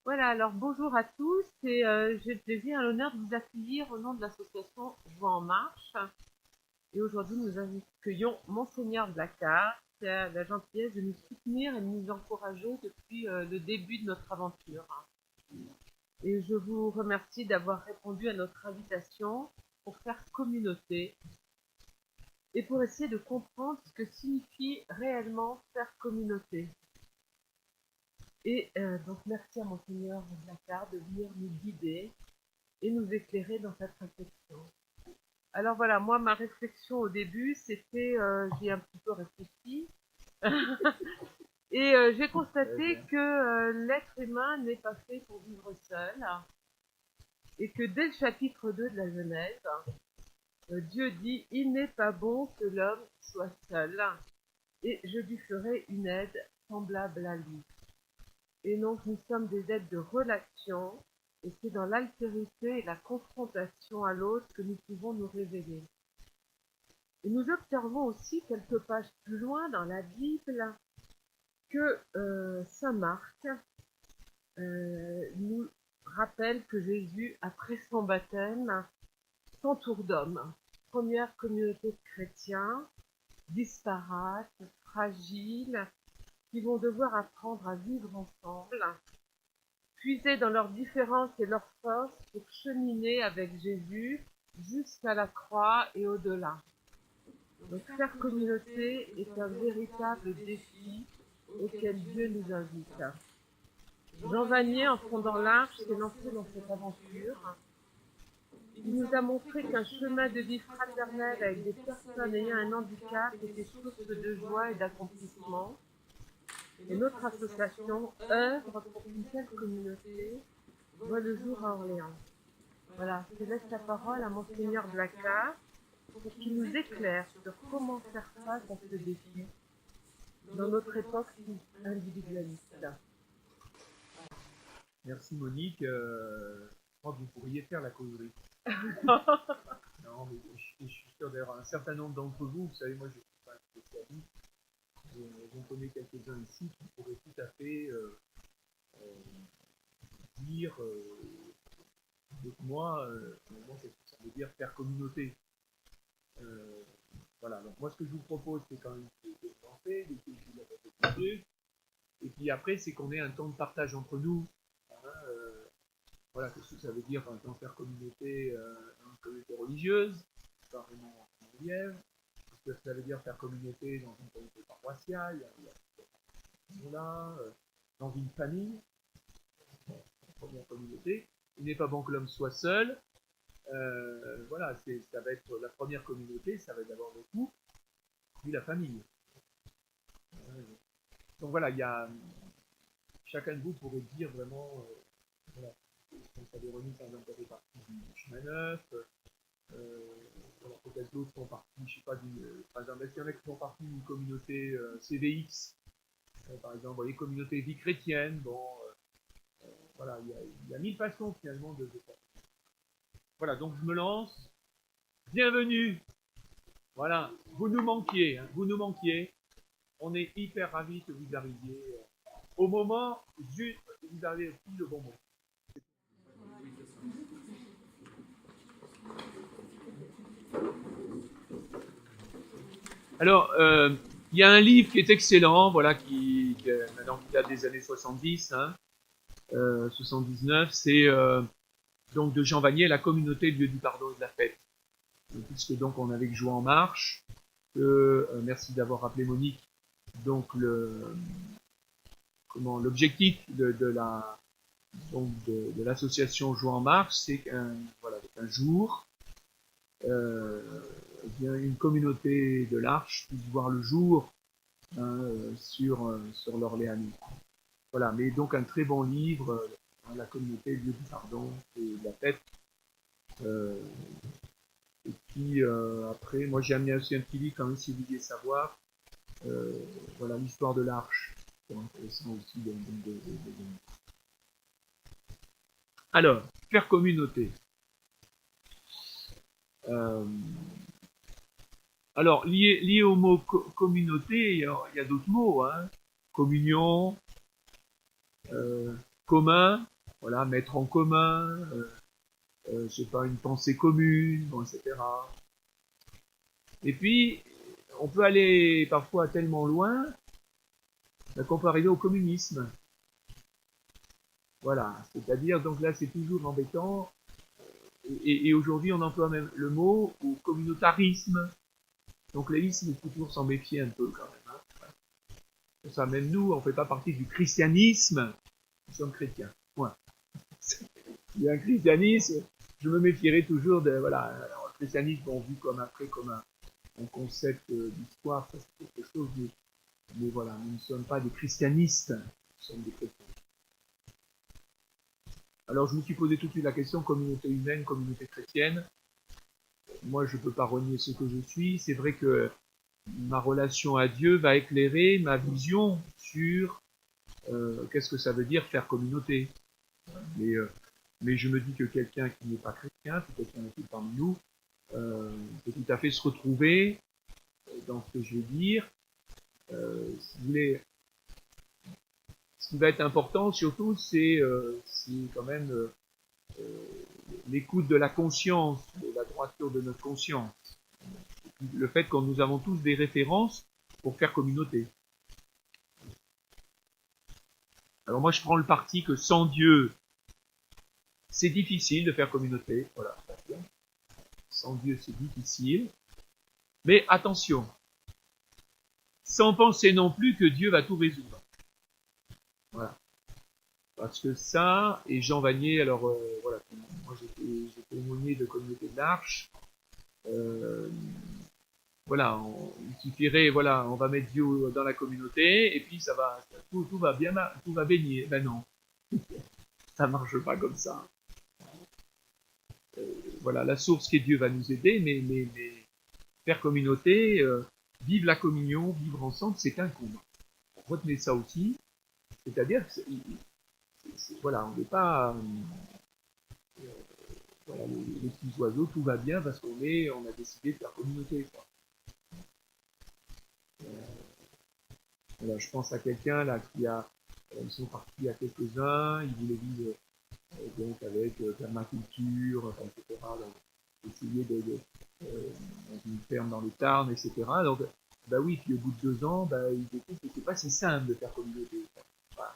Voilà, alors bonjour à tous et j'ai le plaisir et l'honneur de vous accueillir au nom de l'association Joie en Marche. Et aujourd'hui, nous accueillons Monseigneur Blacard, qui a la gentillesse de nous soutenir et de nous encourager depuis le début de notre aventure. Et je vous remercie d'avoir répondu à notre invitation pour faire communauté et pour essayer de comprendre ce que signifie réellement faire communauté. Et donc merci à Monseigneur Blacard de venir nous guider et nous éclairer dans cette réflexion. Alors voilà, moi ma réflexion au début, c'était, j'ai un petit peu réfléchi, et j'ai constaté que l'être humain n'est pas fait pour vivre seul, et que dès le chapitre 2 de la Genèse, Dieu dit, il n'est pas bon que l'homme soit seul, et je lui ferai une aide semblable à lui. Et donc nous sommes des êtres de relation, et c'est dans l'altérité et la confrontation à l'autre que nous pouvons nous révéler. Et nous observons aussi quelques pages plus loin dans la Bible que saint Marc nous rappelle que Jésus, après son baptême, s'entoure d'hommes. Première communauté de chrétiens, disparates, fragiles, qui vont devoir apprendre à vivre ensemble, puiser dans leurs différences et leurs forces pour cheminer avec Jésus jusqu'à la croix et au-delà. Donc faire communauté est un véritable défi auquel Dieu nous invite. Jean Vanier, en fondant l'Arche, s'est lancé dans cette aventure. Il nous a montré qu'un chemin de vie fraternel avec des personnes ayant un handicap était source de joie et d'accomplissement. Et notre association œuvre pour qu'une telle communauté voit le jour à Orléans. Voilà, je laisse la parole à Monseigneur Blacard pour qu'il nous éclaire sur comment faire face à ce défi dans notre époque si individualiste. Merci Monique. Je crois que vous pourriez faire la causerie. Non, mais je suis sûr d'ailleurs un certain nombre d'entre vous, vous savez, moi je suis pas un spécialiste, j'en connais quelques-uns ici qui pourraient tout à fait dire avec moi, qu'est-ce que ça veut dire faire communauté. Euh, voilà, donc moi ce que je vous propose c'est quand même de penser, d'étudier la communauté, et puis après c'est qu'on ait un temps de partage entre nous. Hein, voilà, qu'est-ce que ça veut dire dans faire communauté, une communauté religieuse, pas vraiment familière. Qu'est-ce que ça veut dire faire communauté dans une communauté paroissiale, là, dans une famille, première communauté. Il n'est pas bon que l'homme soit seul. Voilà, ça va être la première communauté, ça va être d'abord le couple, puis la famille. Donc voilà, il y a chacun de vous pourrait dire vraiment, voilà, ça Véronique, par exemple, fait partie du chemin neuf. Voilà, peut-être d'autres font partie, je sais pas, par exemple, est-ce qu'il y en a qui font partie d'une communauté CVX, par exemple, vous voyez, communauté vie chrétienne, bon, voilà, il y a mille façons finalement de faire. Voilà, donc je me lance. Bienvenue. Voilà, vous nous manquiez, hein, vous nous manquiez. On est hyper ravis que vous arriviez au moment, juste, vous arrivez pile au bon moment. Alors, il y a un livre qui est excellent, voilà, maintenant qui date des années 70, hein, 79, c'est donc de Jean Vanier, La communauté, le lieu du pardon et de la fête. Puisque donc on avait Joie en Marche, merci d'avoir rappelé Monique, donc l'objectif de l'association Joie en Marche, c'est qu'un jour, une communauté de l'Arche puisse voir le jour, hein, sur l'Orléanais. Voilà, mais donc un très bon livre, La communauté, le lieu du pardon et de la fête. Et puis après, moi j'ai amené aussi un petit livre quand même si vous vouliez savoir. Voilà, l'histoire de l'Arche. C'est intéressant aussi Alors, faire communauté. Alors, lié au mot communauté, il y a d'autres mots, hein. Communion, commun, voilà, mettre en commun, je sais pas, une pensée commune, bon, etc. Et puis, on peut aller parfois tellement loin qu'on peut arriver au communisme. Voilà, c'est-à-dire, donc là, c'est toujours embêtant. Et aujourd'hui, on emploie même le mot au communautarisme. Donc l'isme, il faut toujours s'en méfier un peu quand même. Hein. Ça, même nous, on ne fait pas partie du christianisme. Nous sommes chrétiens. Point. Il y a un christianisme, je me méfierai toujours de, voilà, alors, le christianisme, on vu comme après, comme un concept d'histoire, ça c'est quelque chose, mais voilà, nous ne sommes pas des christianistes, nous sommes des chrétiens. Alors je me suis posé tout de suite la question, communauté humaine, communauté chrétienne. Moi, je ne peux pas renier ce que je suis. C'est vrai que ma relation à Dieu va éclairer ma vision sur qu'est-ce que ça veut dire faire communauté. Mais je me dis que quelqu'un qui n'est pas chrétien, peut-être qu'il y en a qui parmi nous, peut tout à fait se retrouver dans ce que je vais dire. Si vous voulez, ce qui va être important surtout, c'est quand même l'écoute de la conscience, de la droiture de notre conscience. Le fait que nous avons tous des références pour faire communauté. Alors moi je prends le parti que sans Dieu, c'est difficile de faire communauté. Voilà. Sans Dieu, c'est difficile. Mais attention, sans penser non plus que Dieu va tout résoudre. Voilà. Parce que ça, et Jean Vanier, alors voilà, moi j'étais aumônier de communauté de l'Arche. Voilà, il suffirait, voilà, on va mettre Dieu dans la communauté, et puis ça va, tout va bien, tout va baigner. Ben non, ça marche pas comme ça. Voilà, la source qui est Dieu va nous aider, mais faire communauté, vivre la communion, vivre ensemble, c'est un combat. Retenez ça aussi, c'est-à-dire que voilà, on n'est pas voilà, les petits oiseaux, tout va bien parce qu'on a décidé de faire communauté. Quoi. Voilà, je pense à quelqu'un là qui a, ils sont partis à quelques-uns, ils voulaient vivre donc avec permaculture, etc. Donc, essayer dans une ferme dans les Tarn, etc. Donc, bah oui, puis au bout de 2 ans, bah, ils découvrent que c'est pas si simple de faire communauté. Voilà.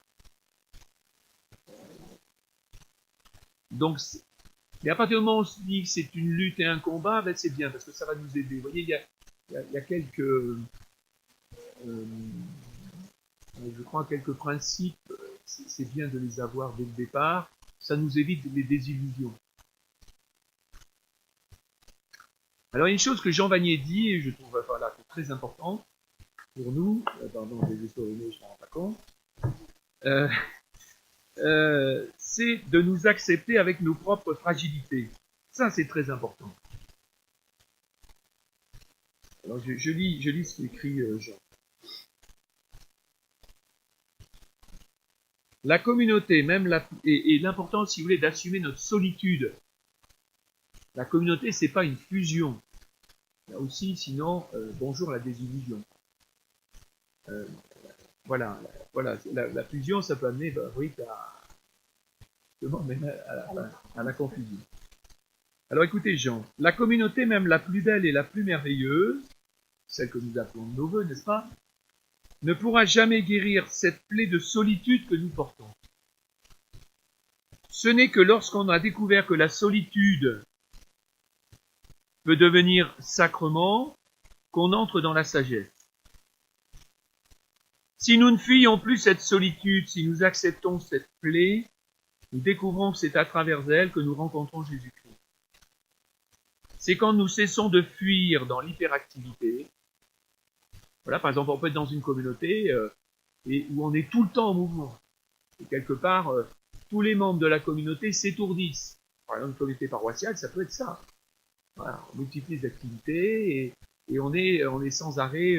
Donc, mais à partir du moment où on se dit que c'est une lutte et un combat, ben c'est bien, parce que ça va nous aider. Vous voyez, il y a quelques, je crois, quelques principes, c'est bien de les avoir dès le départ, ça nous évite les désillusions. Alors, il y a une chose que Jean Vanier dit, et je trouve voilà, très importante pour nous, pardon, j'ai juste ouvert, je m'en rends pas compte, c'est de nous accepter avec nos propres fragilités. Ça, c'est très important. Alors, je lis ce qu'écrit Jean. La communauté, même et l'important, si vous voulez, d'assumer notre solitude. La communauté, c'est pas une fusion. Là aussi, sinon, bonjour la désillusion. Voilà, la fusion, ça peut amener, oui, à la confusion. Alors écoutez Jean, la communauté même la plus belle et la plus merveilleuse, celle que nous appelons nos voeux, n'est-ce pas, ne pourra jamais guérir cette plaie de solitude que nous portons. Ce n'est que lorsqu'on a découvert que la solitude peut devenir sacrement qu'on entre dans la sagesse. Si nous ne fuyons plus cette solitude, si nous acceptons cette plaie, nous découvrons que c'est à travers elle que nous rencontrons Jésus-Christ. C'est quand nous cessons de fuir dans l'hyperactivité. Voilà, par exemple, on peut être dans une communauté et où on est tout le temps en mouvement. Et quelque part, tous les membres de la communauté s'étourdissent. Par exemple, une communauté paroissiale, ça peut être ça. Voilà, on multiplie les activités et on est sans arrêt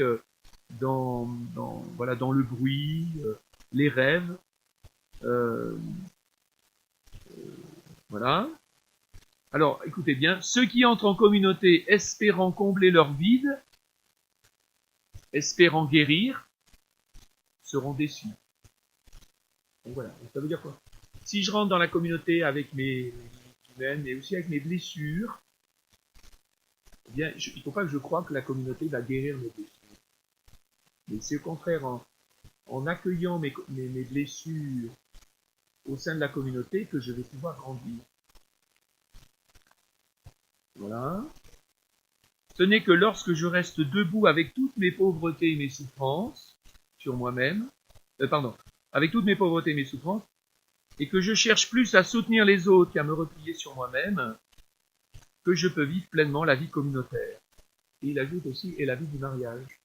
dans le bruit, les rêves. Voilà. Alors, écoutez bien, ceux qui entrent en communauté espérant combler leur vide, espérant guérir, seront déçus. Donc voilà, ça veut dire quoi? si je rentre dans la communauté avec mes humaines, mais aussi avec mes blessures, eh bien, il ne faut pas que je croie que la communauté va guérir mes blessures. Mais c'est au contraire en accueillant mes blessures au sein de la communauté que je vais pouvoir grandir. Voilà. Ce n'est que lorsque je reste debout avec toutes mes pauvretés et mes souffrances sur moi-même, avec toutes mes pauvretés et mes souffrances, et que je cherche plus à soutenir les autres qu'à me replier sur moi-même, que je peux vivre pleinement la vie communautaire. Et il ajoute aussi, et la vie du mariage.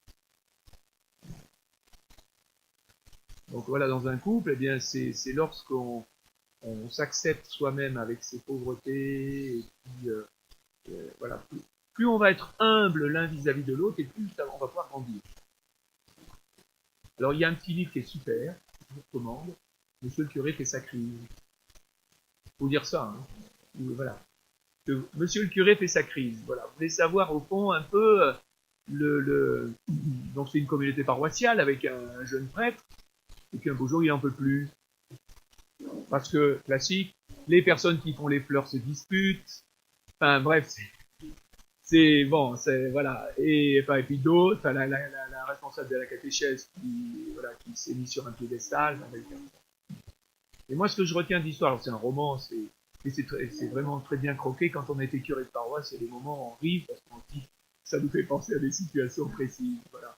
Donc voilà, dans un couple, eh bien, c'est lorsqu'on s'accepte soi-même avec ses pauvretés, et puis, voilà, plus on va être humble l'un vis-à-vis de l'autre, et plus on va pouvoir grandir. Alors il y a un petit livre qui est super, je vous recommande, Monsieur le curé fait sa crise. Faut dire ça, hein. Voilà. Monsieur le curé fait sa crise. Voilà. Vous voulez savoir au fond un peu donc c'est une communauté paroissiale avec un jeune prêtre, et puis un beau jour il en peut plus. Parce que, classique, les personnes qui font les fleurs se disputent. Enfin bref, c'est bon, c'est voilà. Et puis d'autres, la responsable de la catéchèse qui s'est mise sur un piédestal. Et moi, ce que je retiens de l'histoire, alors c'est un roman, c'est vraiment très bien croqué. Quand on a été curé de paroisse, c'est des moments où on rit parce qu'on se dit, ça nous fait penser à des situations précises. Voilà.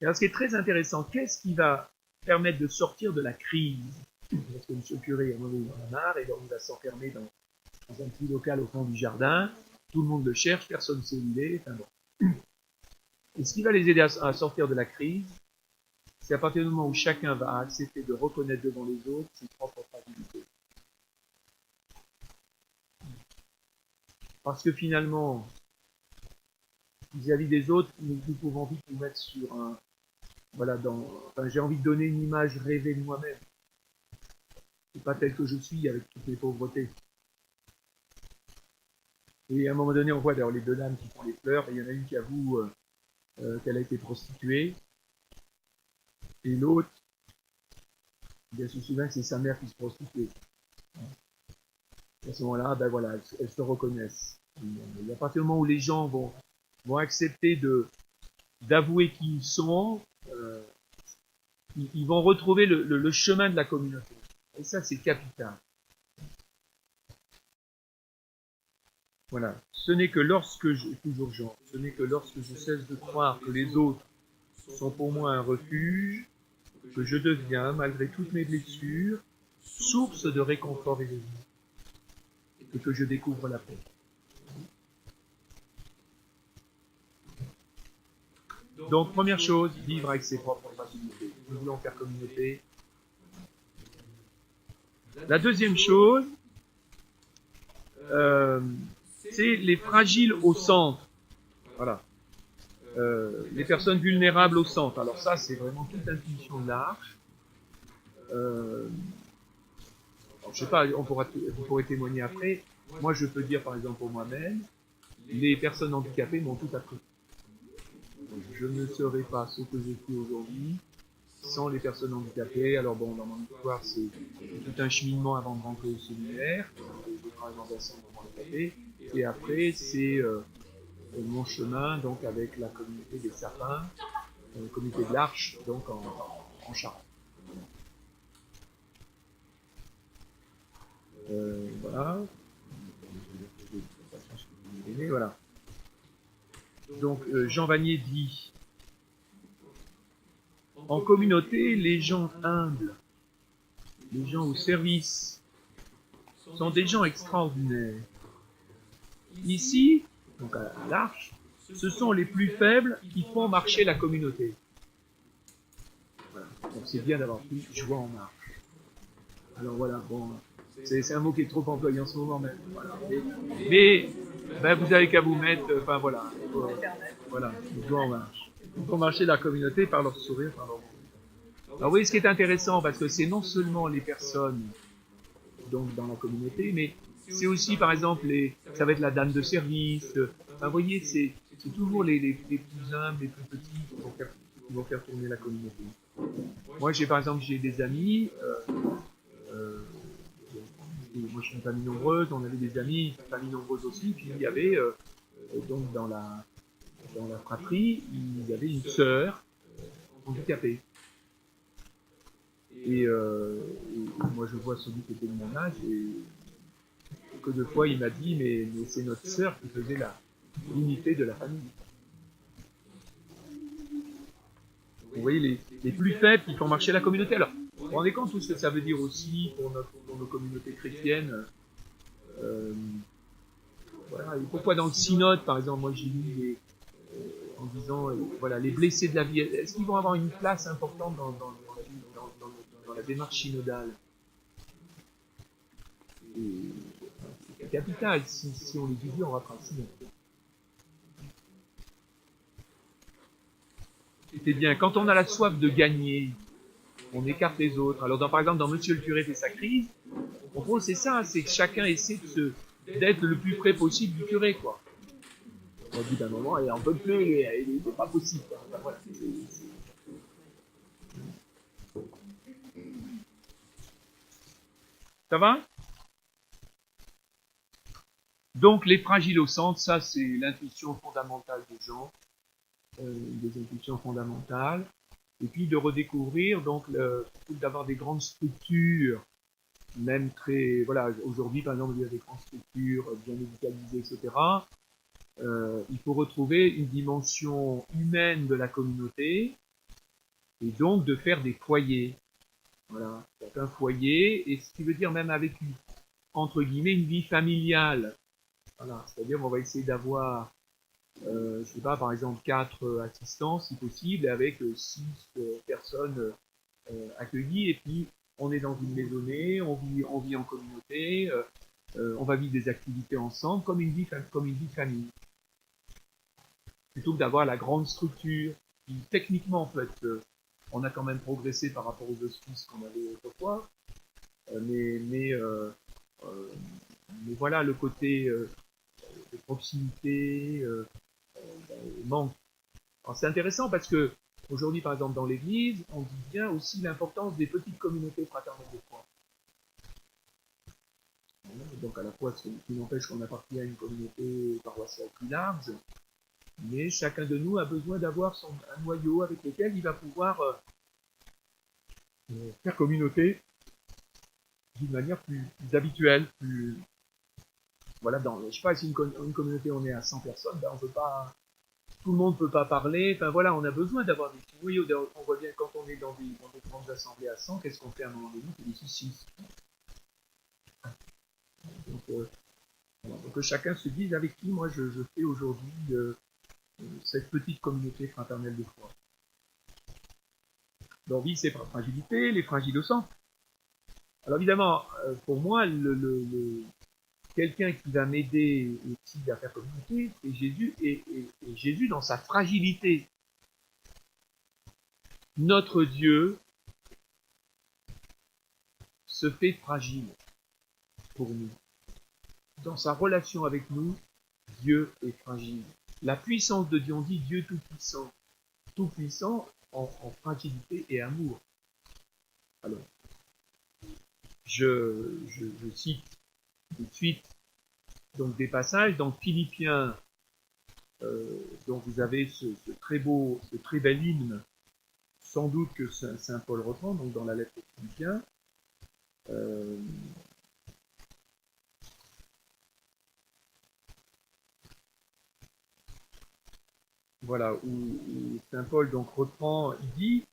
Et alors, ce qui est très intéressant, qu'est-ce qui va permettre de sortir de la crise? Parce que M. le curé, à un moment, il en a marre, et donc il va s'enfermer dans un petit local au fond du jardin. Tout le monde le cherche, personne ne sait où il est. Enfin bon. Et ce qui va les aider à sortir de la crise, c'est à partir du moment où chacun va accepter de reconnaître devant les autres ses propres fragilités. Parce que finalement, vis-à-vis des autres, nous pouvons vite nous mettre sur un... Voilà, j'ai envie de donner une image rêvée de moi-même. C'est pas tel que je suis avec toutes les pauvretés. Et à un moment donné, on voit d'ailleurs les deux dames qui font les fleurs, et il y en a une qui avoue qu'elle a été prostituée, et l'autre, bien se souvient que c'est sa mère qui se prostituait. À ce moment-là, ben voilà, elles se reconnaissent. Et à partir du moment où les gens vont accepter d'avouer qui ils sont, ils vont retrouver le chemin de la communauté. Et ça, c'est capital. Voilà. Ce n'est que lorsque je cesse de croire que les autres sont pour moi un refuge, que je deviens, malgré toutes mes blessures, source de réconfort et de vie, et que je découvre la paix. Donc, première chose, vivre avec ses propres fragilités. Nous voulons faire communauté. La deuxième chose, c'est les fragiles au centre. Voilà. Les personnes vulnérables au centre. Alors ça, c'est vraiment toute intuition de l'Arche. Je sais pas, vous pourrez témoigner après. Moi, je peux dire, par exemple, pour moi-même, les personnes handicapées m'ont tout appris. Je ne serais pas ce que je suis aujourd'hui sans les personnes handicapées. Alors bon, dans mon histoire, c'est tout un cheminement avant de rentrer au séminaire. Je travaille dans un centre handicapé. Et après, c'est mon chemin donc avec la communauté des sapins, la communauté de l'Arche, donc en Charente. Voilà. Voilà. Donc Jean Vanier dit: en communauté, les gens humbles, les gens au service, sont des gens extraordinaires. Ici, donc à l'Arche, ce sont les plus faibles qui font marcher la communauté. Voilà. Donc c'est bien d'avoir pris joie en marche. Alors voilà, bon, c'est un mot qui est trop employé en ce moment même. Voilà. Mais ben, vous avez qu'à vous mettre, enfin voilà, voilà, joie en marche. Ils font marcher la communauté par leur sourire, par leur... Alors vous voyez ce qui est intéressant, parce que c'est non seulement les personnes donc dans la communauté, mais c'est aussi par exemple ça va être la dame de service. Enfin, vous voyez, c'est toujours les plus humbles, les plus petits qui vont faire tourner la communauté. Moi, par exemple, j'ai des amis, moi je suis une famille nombreuse, on avait des amis, une famille nombreuse aussi, puis il y avait donc dans la fratrie, il y avait une sœur handicapée. Et moi je vois celui qui était de mon âge, et que deux fois il m'a dit mais c'est notre sœur qui faisait l'unité de la famille. Vous voyez, les plus faibles qui font marcher la communauté. Alors, vous vous rendez compte tout ce que ça veut dire aussi pour nos communautés chrétiennes voilà. Et pourquoi dans le synode, par exemple, moi j'ai lu en disant, voilà, les blessés de la vie, est-ce qu'ils vont avoir une place importante dans la démarche synodale? C'est capital, si on les étudie, on rattrape. C'est bien, quand on a la soif de gagner, on écarte les autres. Alors, par exemple, dans Monsieur le curé fait sa crise, en gros, c'est ça, c'est que chacun essaie d'être le plus près possible du curé, quoi. Au bout d'un moment, il en peut plus, c'est pas possible. Enfin, voilà, ça va? Donc, les fragiles au centre, ça, c'est l'intuition fondamentale des gens, des intuitions fondamentales. Et puis, de redécouvrir, donc, d'avoir des grandes structures, même très, voilà, aujourd'hui, par exemple, il y a des grandes structures bien médicalisées, etc. Il faut retrouver une dimension humaine de la communauté, et donc de faire des foyers. Voilà, donc un foyer, et ce qui veut dire même avec entre guillemets, une vie familiale. Voilà, c'est-à-dire on va essayer d'avoir, je sais pas, par exemple 4 assistants si possible, avec 6 personnes accueillies, et puis on est dans une maisonnée, on vit en communauté, on va vivre des activités ensemble, comme une vie de famille. Plutôt que d'avoir la grande structure, qui techniquement en fait, on a quand même progressé par rapport aux hospices qu'on avait autrefois, mais voilà, le côté de proximité manque. Alors c'est intéressant parce que aujourd'hui, par exemple, dans l'Église, on dit bien aussi l'importance des petites communautés fraternelles de foi. Donc à la fois, ce qui n'empêche qu'on appartient à une communauté paroissiale plus large, mais chacun de nous a besoin d'avoir un noyau avec lequel il va pouvoir faire communauté d'une manière plus habituelle, plus voilà, je sais pas, si une communauté on est à 100 personnes, ben on peut pas, tout le monde peut pas parler, enfin voilà, on a besoin d'avoir des petits noyaux. On voit bien quand on est dans des grandes assemblées à 100, qu'est-ce qu'on fait à un moment donné? C'est des soucis. Donc, voilà, donc que chacun se dise avec qui moi je fais aujourd'hui cette petite communauté fraternelle de foi. L'envie, c'est par fragilité, les fragiles au centre. Alors évidemment, pour moi, quelqu'un qui va m'aider aussi à faire communauté, c'est Jésus, et Jésus dans sa fragilité. Notre Dieu se fait fragile pour nous. Dans sa relation avec nous, Dieu est fragile. La puissance de Dieu, on dit Dieu tout puissant en fragilité et amour. Alors, je cite tout de suite donc des passages dans Philippiens, dont vous avez ce très bel hymne, sans doute que Saint Paul reprend, donc dans la lettre aux Philippiens. Voilà, où Saint Paul donc reprend, il dit,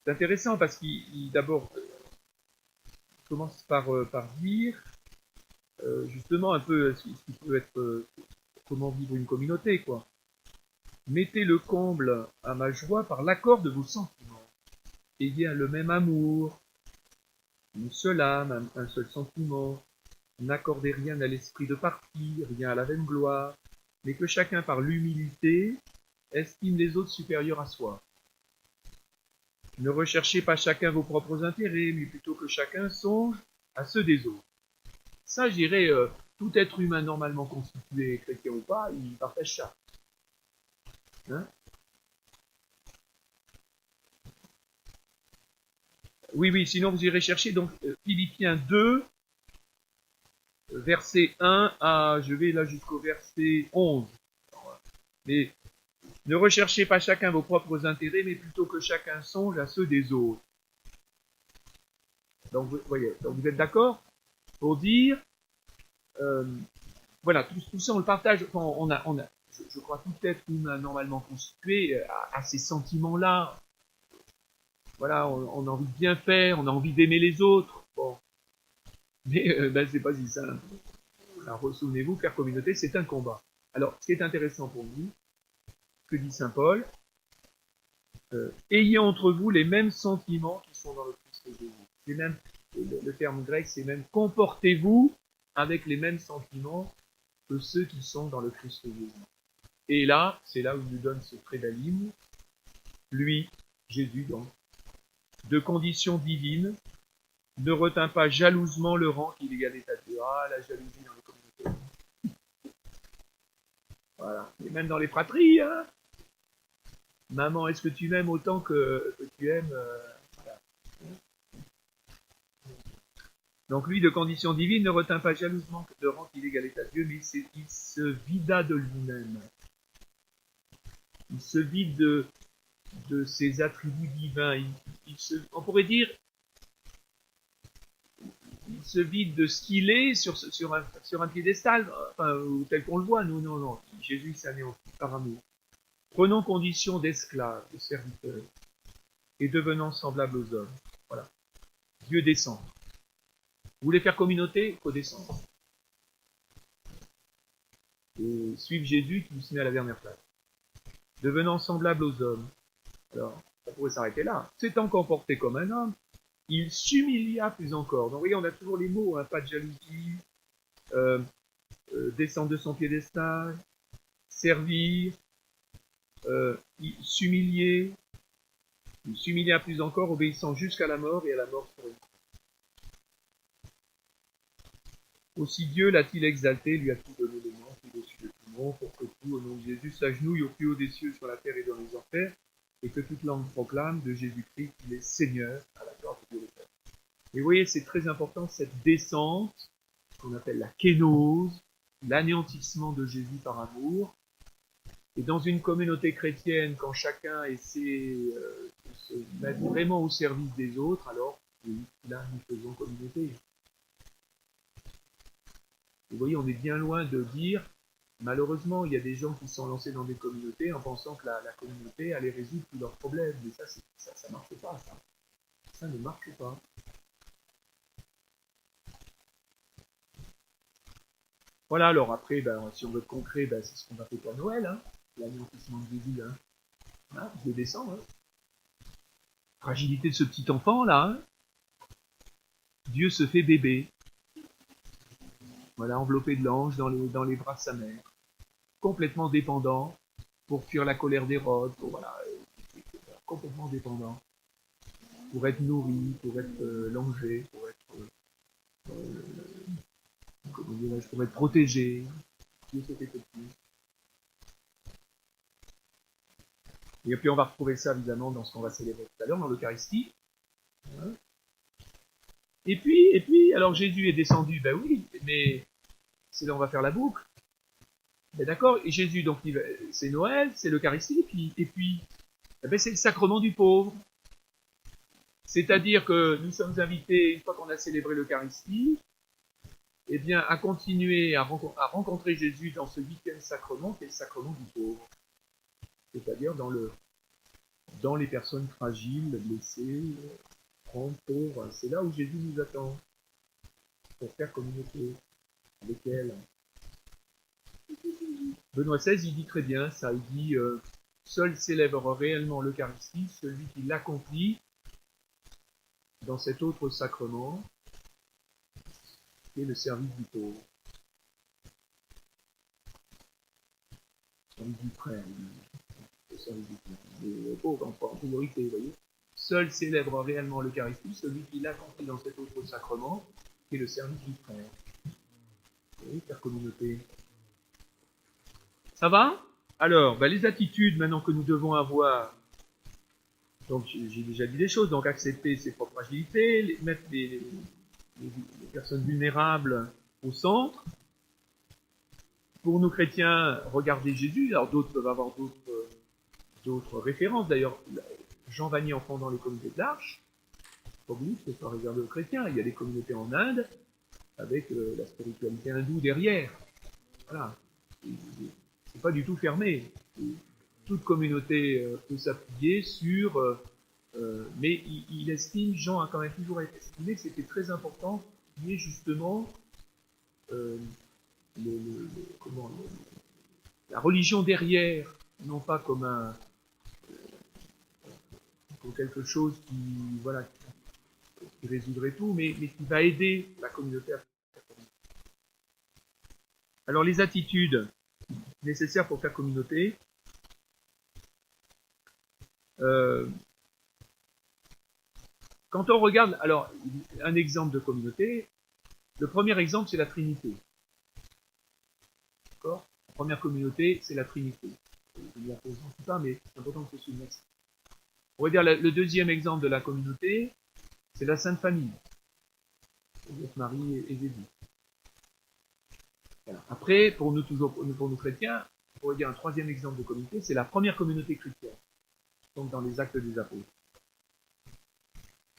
c'est intéressant parce qu'il d'abord commence par dire justement un peu ce qui peut être comment vivre une communauté, quoi. Mettez le comble à ma joie par l'accord de vos sentiments. Ayez le même amour, une seule âme, un seul sentiment. N'accordez rien à l'esprit de parti, rien à la vaine gloire, mais que chacun par l'humilité estime les autres supérieurs à soi. Ne recherchez pas chacun vos propres intérêts, mais plutôt que chacun songe à ceux des autres. Ça, je dirais, tout être humain normalement constitué, chrétien ou pas, il partage ça. Hein? Oui, sinon vous irez chercher donc Philippiens 2, verset 1 à, je vais là jusqu'au verset 11. Mais ne recherchez pas chacun vos propres intérêts, mais plutôt que chacun songe à ceux des autres. Donc, vous voyez, donc vous êtes d'accord pour dire, voilà, tout ça on le partage, je crois tout être humain normalement constitué à ces sentiments-là. Voilà, on a envie de bien faire, on a envie d'aimer les autres. Bon, mais c'est pas si simple. Alors, souvenez-vous, faire communauté, c'est un combat. Alors, ce qui est intéressant pour nous, que dit saint Paul, ayez entre vous les mêmes sentiments qui sont dans le Christ Jésus. Les mêmes, le terme grec, c'est même comportez-vous avec les mêmes sentiments que ceux qui sont dans le Christ Jésus. Et là, c'est là où il nous donne ce prédaline. Lui, Jésus donc, de condition divine, ne retint pas jalousement le rang qu'il égalait à Dieu. Ah, la jalousie dans les communautés. Voilà. Et même dans les fratries, hein. Maman, est-ce que tu m'aimes autant que tu aimes voilà. Donc lui, de condition divine, ne retint pas jalousement le rang qu'il égalait à Dieu, mais il se vida de lui-même. Il se vide de ses attributs divins. On pourrait dire, il se vide de ce qu'il est sur un piédestal, enfin, tel qu'on le voit. Non. Jésus s'anéantit par amour. Prenons condition d'esclaves, de serviteurs, et devenant semblables aux hommes. Voilà. Dieu descend. Vous voulez faire communauté? Il faut descendre. Et suivre Jésus qui se met à la dernière place. Devenant semblable aux hommes. Alors, ça pourrait s'arrêter là. S'étant comporté comme un homme, il s'humilia plus encore. Donc, vous voyez, on a toujours les mots, hein, pas de jalousie, descendre de son piédestal, servir, s'humilier, il s'humilia plus encore, obéissant jusqu'à la mort et à la mort sur une croix. Aussi Dieu l'a-t-il exalté, lui a tout donné les noms, au-dessus de tout nom, pour que tout, au nom de Jésus, s'agenouille au plus haut des cieux, sur la terre et dans les enfers, et que toute langue proclame de Jésus-Christ qu'il est Seigneur à la gloire de Dieu le Père. Et vous voyez, c'est très important cette descente, qu'on appelle la kénose, l'anéantissement de Jésus par amour. Et dans une communauté chrétienne, quand chacun essaie de se mettre vraiment au service des autres, alors oui, là, nous faisons communauté. Vous voyez, on est bien loin de dire, malheureusement, il y a des gens qui sont lancés dans des communautés en pensant que la communauté allait résoudre tous leurs problèmes. Mais ça marche pas, ça. Ça ne marche pas. Voilà, alors après, si on veut être concret, c'est ce qu'on va faire pour Noël, hein. L'anéantissement de Jésus, hein. Voilà, je descends, hein. Fragilité de ce petit enfant, là, hein. Dieu se fait bébé. Voilà, enveloppé de l'ange dans les bras de sa mère. Complètement dépendant pour fuir la colère d'Hérode, voilà, complètement dépendant. Pour être nourri, pour être langé, pour être, pour être protégé. Dieu se fait petit. Et puis on va retrouver ça évidemment dans ce qu'on va célébrer tout à l'heure, dans l'Eucharistie. Voilà. Et puis, alors Jésus est descendu, ben oui, mais c'est là on va faire la boucle. Ben d'accord, et Jésus, donc c'est Noël, c'est l'Eucharistie, et puis c'est le sacrement du pauvre. C'est-à-dire que nous sommes invités, une fois qu'on a célébré l'Eucharistie, eh bien, à continuer à rencontrer Jésus dans ce 8e sacrement, qui est le sacrement du pauvre. C'est-à-dire dans les personnes fragiles, blessées, pauvres. C'est là où Jésus nous attend, pour faire communauté avec elle. Benoît XVI, il dit très bien ça, il dit seul célèbre réellement l'Eucharistie celui qui l'accomplit dans cet autre sacrement, qui est le service du pauvre. Le service du frère, le service du pauvre, en priorité, vous voyez. Seul célèbre réellement l'Eucharistie celui qui l'accomplit dans cet autre sacrement, qui est le service du frère. Vous voyez, faire communauté. Ça va? Alors, les attitudes maintenant que nous devons avoir. Donc, j'ai déjà dit des choses. Donc, accepter ses propres fragilités, mettre les personnes vulnérables au centre. Pour nous chrétiens, regardez Jésus. Alors d'autres peuvent avoir d'autres références. D'ailleurs, Jean Vanier, enfant dans les communautés de l'Arche, pas oublier que c'est pas réservé aux chrétiens. Il y a des communautés en Inde avec la spiritualité hindoue derrière. Voilà. C'est pas du tout fermé. Toute communauté peut s'appuyer sur... mais il estime, Jean a quand même toujours estimé que c'était très important qu'il y ait justement la religion derrière, non pas comme comme quelque chose qui résoudrait tout, mais qui va aider la communauté à faire communauté. Alors les attitudes nécessaires pour faire communauté, quand on regarde, alors un exemple de communauté, le premier exemple c'est la Trinité. D'accord ? La première communauté c'est la Trinité. Je ne la présente pas, mais c'est important que ce soit une. On va dire le deuxième exemple de la communauté, c'est la Sainte Famille. Marie et Jésus. Voilà. Après, pour nous chrétiens, on pourrait dire un troisième exemple de communauté, c'est la première communauté chrétienne, donc dans les Actes des Apôtres.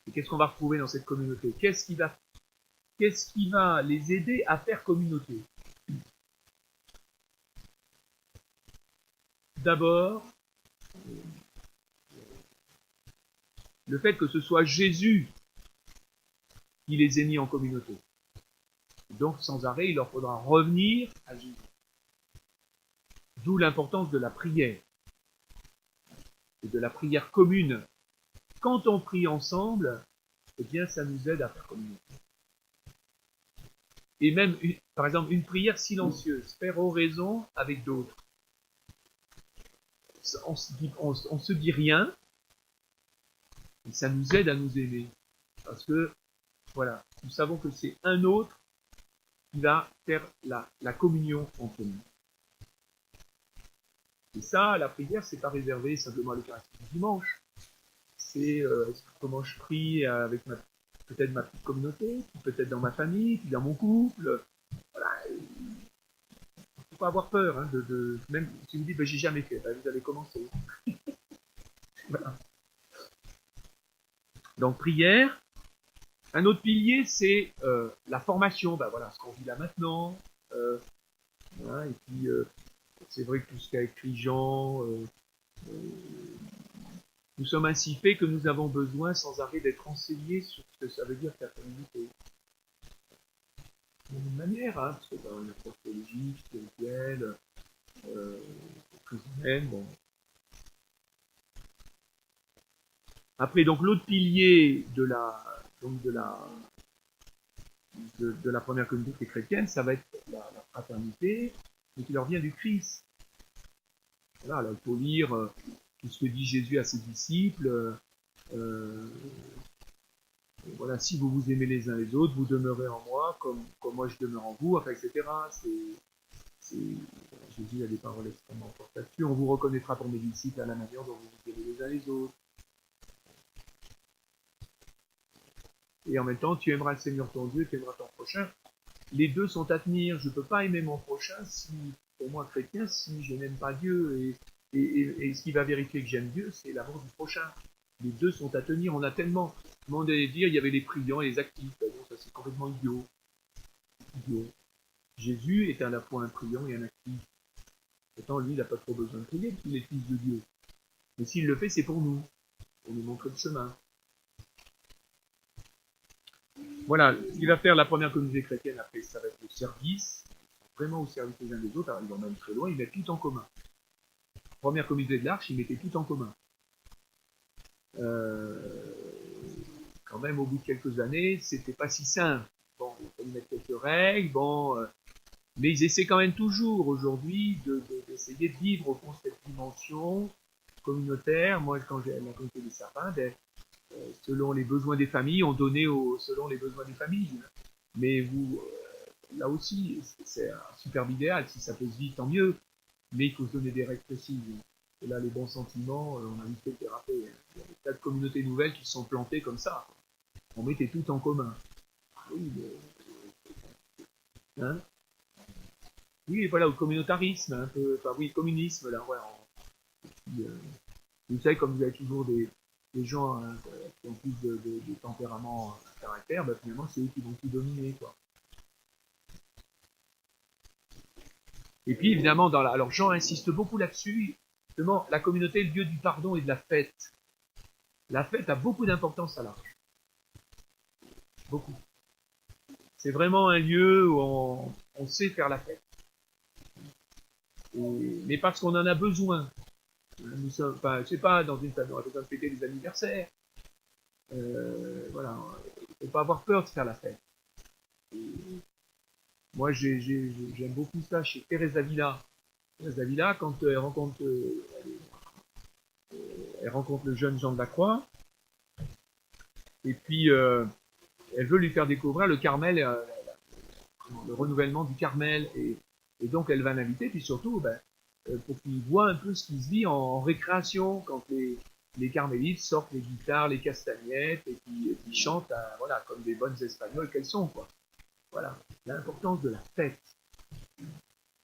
Et qu'est-ce qu'on va retrouver dans cette communauté ? Qu'est-ce qui va les aider à faire communauté ? D'abord, le fait que ce soit Jésus qui les ait mis en communauté. Donc, sans arrêt, il leur faudra revenir à Jésus. D'où l'importance de la prière. Et de la prière commune. Quand on prie ensemble, eh bien, ça nous aide à faire communauté. Et même, par exemple, une prière silencieuse, faire oraison avec d'autres. On se dit rien, et ça nous aide à nous aimer. Parce que, voilà, nous savons que c'est un autre qui va faire la communion entre nous. Et ça, la prière, c'est pas réservé simplement à l'Eucharistie du dimanche. C'est comment je prie avec peut-être ma petite communauté, peut-être dans ma famille, puis dans mon couple. Voilà. Faut pas avoir peur, hein, même si vous dites j'ai jamais fait, vous avez commencé. Voilà. Donc prière. Un autre pilier, c'est la formation. Voilà, ce qu'on vit là maintenant. Voilà, et puis c'est vrai que tout ce qu'a écrit Jean, nous sommes ainsi faits que nous avons besoin sans arrêt d'être enseignés sur ce que ça veut dire faire communauté. D'une manière, hein, parce que dans une approche théologique, spirituelle, plus humaine, bon. Après, donc l'autre pilier de la première communauté chrétienne, ça va être la fraternité, mais qui leur vient du Christ. Voilà, là, il faut lire tout ce que dit Jésus à ses disciples. Voilà, si vous vous aimez les uns les autres, vous demeurez en moi, comme moi je demeure en vous, enfin, etc. Jésus a des paroles extrêmement fortes là-dessus. On vous reconnaîtra pour mes disciples à la manière dont vous vous aimez les uns les autres. Et en même temps, tu aimeras le Seigneur ton Dieu, tu aimeras ton prochain. Les deux sont à tenir. Je ne peux pas aimer mon prochain pour moi chrétien, si je n'aime pas Dieu. Et ce qui va vérifier que j'aime Dieu, c'est l'amour du prochain. Les deux sont à tenir. On a tellement demandé de dire, il y avait les priants et les actifs. Ben non, ça c'est complètement idiot. Jésus est à la fois un priant et un actif. Pourtant, lui, il n'a pas trop besoin de prier, parce qu'il est fils de Dieu. Mais s'il le fait, c'est pour nous montrer le chemin. Voilà, ce qu'il va faire la première communauté chrétienne après, ça va être le service, vraiment au service des uns des autres. Alors, ils vont même très loin, ils mettent tout en commun. La première communauté de l'Arche, ils mettaient tout en commun. Quand même, au bout de quelques années, c'était pas si simple. Bon, il fallait mettre quelques règles, mais ils essaient quand même toujours aujourd'hui d'essayer de vivre au fond cette dimension communautaire. Moi, quand j'ai la communauté des sapins, selon les besoins des familles, on donnait selon les besoins des familles. Mais vous, là aussi, c'est un superbe idéal. Si ça peut se vivre, tant mieux. Mais il faut se donner des règles précises. Et là, les bons sentiments, on a vite fait le déraper. Il y a des tas de communautés nouvelles qui se sont plantées comme ça. On mettait tout en commun. Oui, Hein. Oui, voilà, au communautarisme, un peu, enfin oui, communisme, là, ouais. Vous savez, comme vous avez toujours des gens hein, qui ont plus de tempérament, de caractère, bah, finalement, c'est eux qui vont tout dominer, quoi. Et puis, évidemment, alors Jean insiste beaucoup là-dessus, justement, la communauté est le lieu du pardon et de la fête. La fête a beaucoup d'importance à l'Arche. Beaucoup. C'est vraiment un lieu où on sait faire la fête. Mais parce qu'on en a besoin. Nous sommes, enfin, je sais pas, dans une famille, on a besoin de fêter des anniversaires. Voilà, il ne faut pas avoir peur de faire la fête. Et moi, j'aime beaucoup ça chez Thérèse Avila. Thérèse Avila, quand elle rencontre le jeune Jean de la Croix, et puis elle veut lui faire découvrir le Carmel, le renouvellement du Carmel, et donc elle va l'inviter, puis surtout, ben, pour qu'il voit un peu ce qui se vit en récréation, quand les carmélites sortent les guitares, les castagnettes, et qui chantent voilà, comme des bonnes espagnoles qu'elles sont, quoi. Voilà, l'importance de la fête.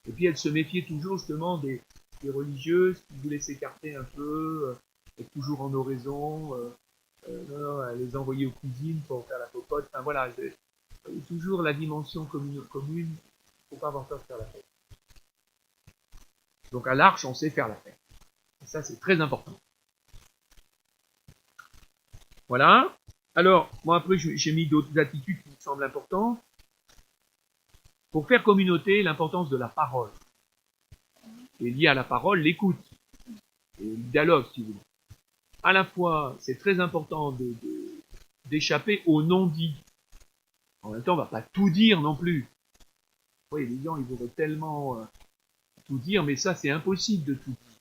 Et puis elle se méfiait toujours justement des religieuses qui voulaient s'écarter un peu, être toujours en oraison, non, les envoyer aux cuisines pour faire la popote. Enfin voilà, toujours la dimension commune, il ne faut pas avoir peur de faire la fête. Donc à l'Arche, on sait faire la fête. Et ça, c'est très important. Voilà. Alors, moi après, j'ai mis d'autres attitudes qui me semblent importantes. Pour faire communauté, l'importance de la parole. Et lié à la parole, l'écoute. Et le dialogue, si vous voulez. À la fois, c'est très important d'échapper au non-dit. En même temps, on ne va pas tout dire non plus. Vous voyez, les gens, ils voudraient tellement tout dire, mais ça, c'est impossible de tout dire.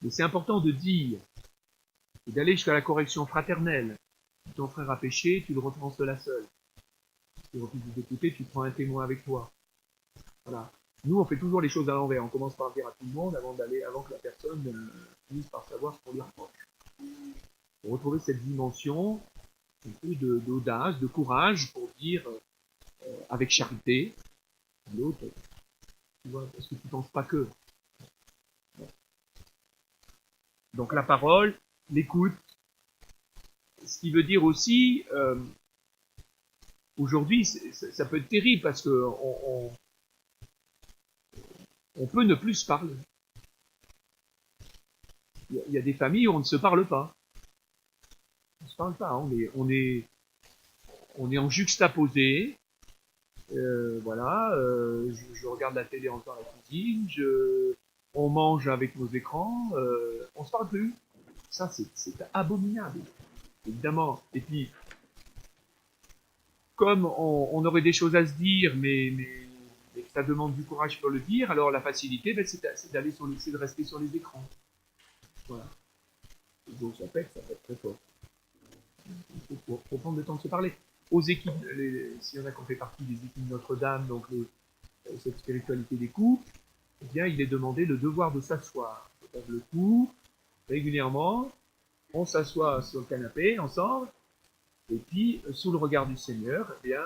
Mais c'est important de dire, et d'aller jusqu'à la correction fraternelle. Si ton frère a péché, tu le repenses de la seule. Si tu refuses d'écouter, tu prends un témoin avec toi. Voilà. Nous, on fait toujours les choses à l'envers. On commence par dire à tout le monde avant que la personne finisse par savoir ce qu'on lui reproche. Pour retrouver cette dimension un peu d'audace, de courage, pour dire avec charité à l'autre, tu vois, parce que tu ne penses pas que. Donc la parole, l'écoute, ce qui veut dire aussi, aujourd'hui, ça peut être terrible parce que on peut ne plus se parler. Il y a des familles où on ne se parle pas. On ne se parle pas, hein. On est en juxtaposé. Voilà, je regarde la télé encore à la cuisine, on mange avec nos écrans, on se parle plus. Ça, c'est abominable, évidemment. Et puis, comme on aurait des choses à se dire, mais que ça demande du courage pour le dire, alors la facilité, ben, c'est de rester sur les écrans. Voilà. Donc ça pète très fort. Il faut prendre le temps de se parler. Aux équipes, s'il y en a qui ont fait partie des équipes Notre-Dame, donc cette spiritualité des couples, eh bien, il est demandé le devoir de s'asseoir. Le coup, régulièrement, on s'assoit sur le canapé ensemble, et puis, sous le regard du Seigneur, eh bien,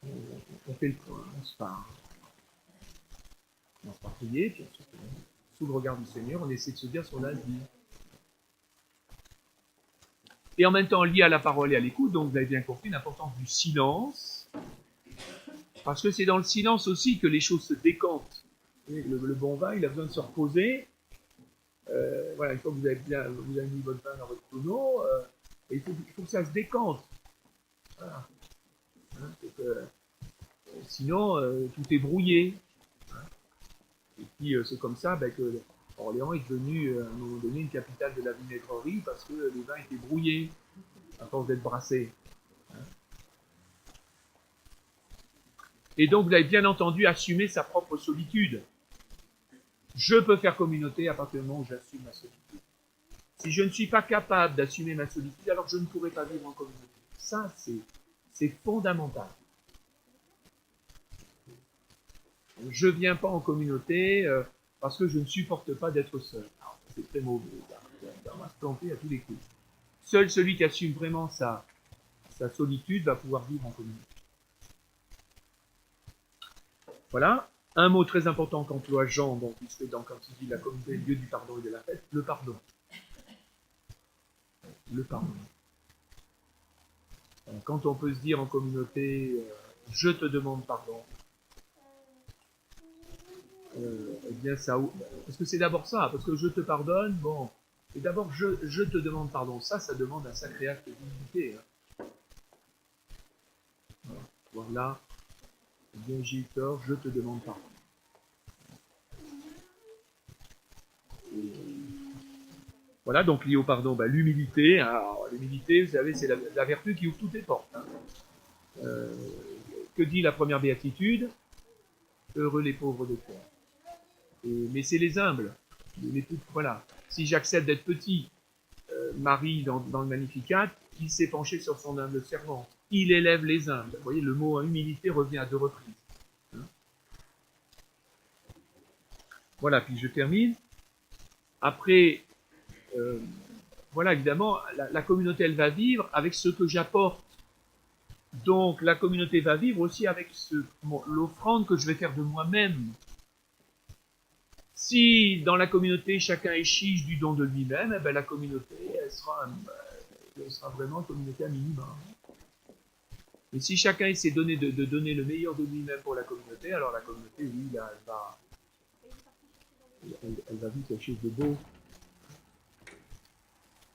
on fait le point, on se parle. On se part prier, puis ensuite, sous le regard du Seigneur, on essaie de se dire ce qu'on a à dire. Et en même temps, lié à la parole et à l'écoute, donc vous avez bien compris l'importance du silence, parce que c'est dans le silence aussi que les choses se décantent. Le bon vin, il a besoin de se reposer. Voilà, une fois que vous avez mis votre vin dans votre tonneau, il faut que ça se décante. Voilà. Hein, sinon, tout est brouillé. Hein. Et puis, c'est comme ça que Orléans est devenu, à un moment donné, une capitale de la vinaigrerie parce que les vins étaient brouillés à force d'être brassés. Hein. Et donc, vous avez bien entendu assumer sa propre solitude. Je peux faire communauté à partir du moment où j'assume ma solitude. Si je ne suis pas capable d'assumer ma solitude, alors je ne pourrai pas vivre en communauté. Ça, c'est fondamental. Je ne viens pas en communauté parce que je ne supporte pas d'être seul. C'est très mauvais. On va se planter à tous les coups. Seul celui qui assume vraiment sa solitude va pouvoir vivre en communauté. Voilà. Un mot très important qu'emploie Jean, donc, quand il dit la communauté, le lieu du pardon et de la fête, le pardon. Le pardon. Quand on peut se dire en communauté, je te demande pardon, eh bien ça, parce que c'est d'abord ça, parce que je te pardonne, bon, et d'abord je te demande pardon, ça demande un sacré acte d'humilité. Hein. Voilà, eh bien j'ai eu tort, je te demande pardon. Et voilà, donc lié au pardon, l'humilité. Alors, l'humilité, vous savez, c'est la vertu qui ouvre toutes les portes. Hein. Que dit la première béatitude? Heureux les pauvres de cœur. Mais c'est les humbles. Voilà. Si j'accepte d'être petit, Marie, dans le Magnificat, il s'est penché sur son humble servant. Il élève les humbles. Vous voyez, le mot humilité revient à 2 reprises. Hein. Voilà, puis je termine. Après, voilà, évidemment, la communauté, elle va vivre avec ce que j'apporte. Donc, la communauté va vivre aussi avec l'offrande que je vais faire de moi-même. Si dans la communauté, chacun est chiche du don de lui-même, eh ben, la communauté, elle sera vraiment une communauté à minima. Et si chacun essaie de donner le meilleur de lui-même pour la communauté, alors la communauté, oui, là, elle va vivre quelque chose de beau.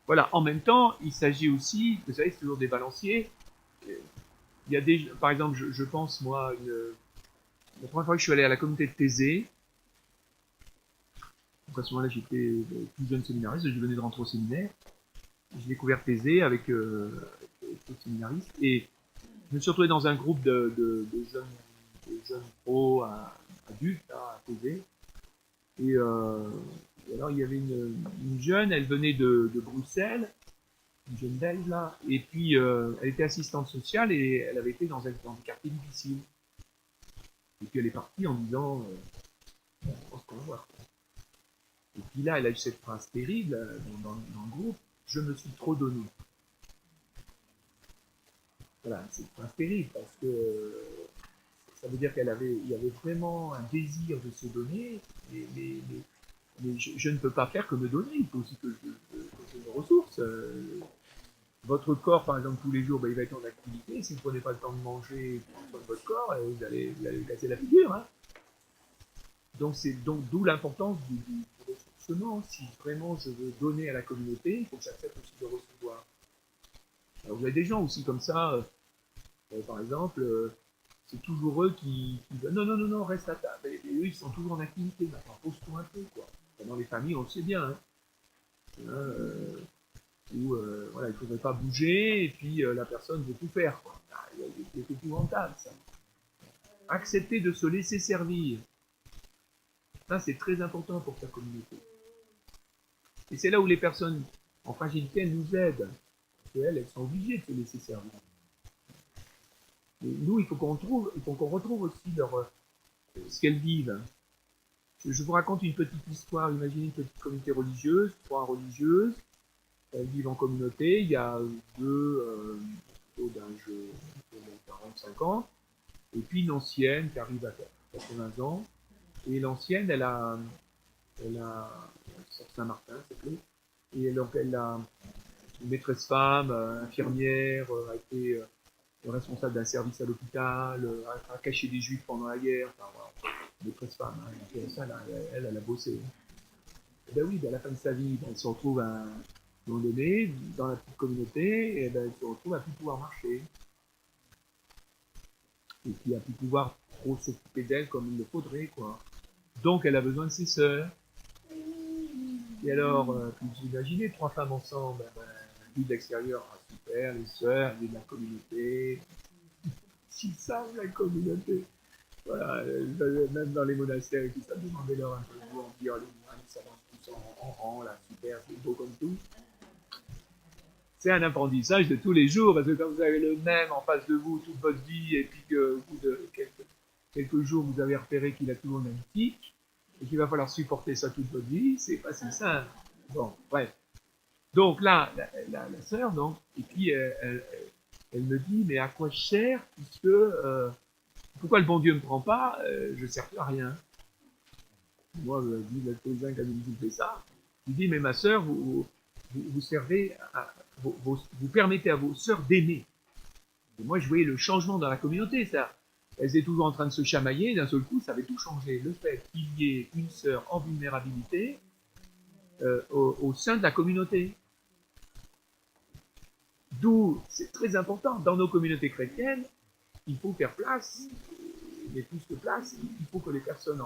Voilà, en même temps, il s'agit aussi, vous savez, c'est toujours des balanciers. Il y a par exemple, je pense, moi, la première fois que je suis allé à la communauté de Thésée, donc à ce moment-là, j'étais plus jeune séminariste, je venais de rentrer au séminaire. J'ai découvert Thésée avec les séminaristes, et je me suis retrouvé dans un groupe de jeunes pros adultes à Thésée. Et alors, il y avait une jeune, elle venait de Bruxelles, une jeune belge là, et puis elle était assistante sociale et elle avait été dans un quartier difficile. Et puis elle est partie en disant je pense qu'on va voir. Et puis là, elle a eu cette phrase terrible dans le groupe, je me suis trop donné. Voilà, c'est une phrase terrible parce que ça veut dire il y avait vraiment un désir de se donner, mais je ne peux pas faire que me donner, il faut aussi que je me ressource. Votre corps, par exemple, tous les jours, il va être en activité. Si vous ne prenez pas le temps de manger, prendre soin de votre corps, vous allez casser la figure. Hein. Donc d'où l'importance du ressourcement. Si vraiment je veux donner à la communauté, il faut que j'accepte aussi de recevoir. Alors vous avez des gens aussi comme ça, par exemple, c'est toujours eux qui disent non, reste à table. Et eux, ils sont toujours en activité. Maintenant, pose-toi un peu, quoi. Dans les familles, on le sait bien. Hein. Où voilà, il ne faudrait pas bouger, et puis la personne veut tout faire. Quoi. C'est épouvantable, ça. Accepter de se laisser servir. Ça, c'est très important pour ta communauté. Et c'est là où les personnes en fragilité, elles nous aident. Parce qu'elles sont obligées de se laisser servir. Et nous, il faut qu'on retrouve aussi ce qu'elles vivent. Je vous raconte une petite histoire. Imaginez une petite communauté religieuse, 3 religieuses. Elles vivent en communauté. Il y a 2 d'âge 40-50. Et puis une ancienne qui arrive à 80 ans. Et l'ancienne, elle a Saint-Martin, s'il te plaît. Et donc elle a une maîtresse femme, infirmière, a été responsable d'un service à l'hôpital, a caché des juifs pendant la guerre. Enfin, voilà. Maîtresse femme, hein, elle a bossé. Et ben oui, à la fin de sa vie, elle se retrouve à un moment donné, dans la petite communauté, et elle se retrouve à plus pouvoir marcher. Et puis à plus pouvoir trop s'occuper d'elle comme il le faudrait, quoi. Donc elle a besoin de ses sœurs. Et alors, vous imaginez 3 femmes ensemble, vue de l'extérieur, super, les sœurs, vue de la communauté. S'ils savent la communauté. Voilà, même dans les monastères et tout ça, demandez-leur un peu de vous en dire, les moines, ça va tous en rang, là, super, c'est beau comme tout. C'est un apprentissage de tous les jours, parce que quand vous avez le même en face de vous toute votre vie, et puis que au bout de quelques jours, vous avez repéré qu'il a toujours le même tic, et qu'il va falloir supporter ça toute votre vie, c'est pas si simple. Bon, bref. Donc là, la sœur, donc, et puis elle me dit, mais à quoi je sers, puisque il pourquoi le bon Dieu ne me prend pas? Je ne sers plus à rien. Moi, je dis, le paysan qui a fait ça, il dit, mais ma sœur, vous servez, vous permettez à vos sœurs d'aimer. Et moi, je voyais le changement dans la communauté, ça. Elles étaient toujours en train de se chamailler, d'un seul coup, ça avait tout changé. Le fait qu'il y ait une sœur en vulnérabilité au sein de la communauté. D'où, c'est très important, dans nos communautés chrétiennes, il faut faire place, mais plus que place, il faut que les personnes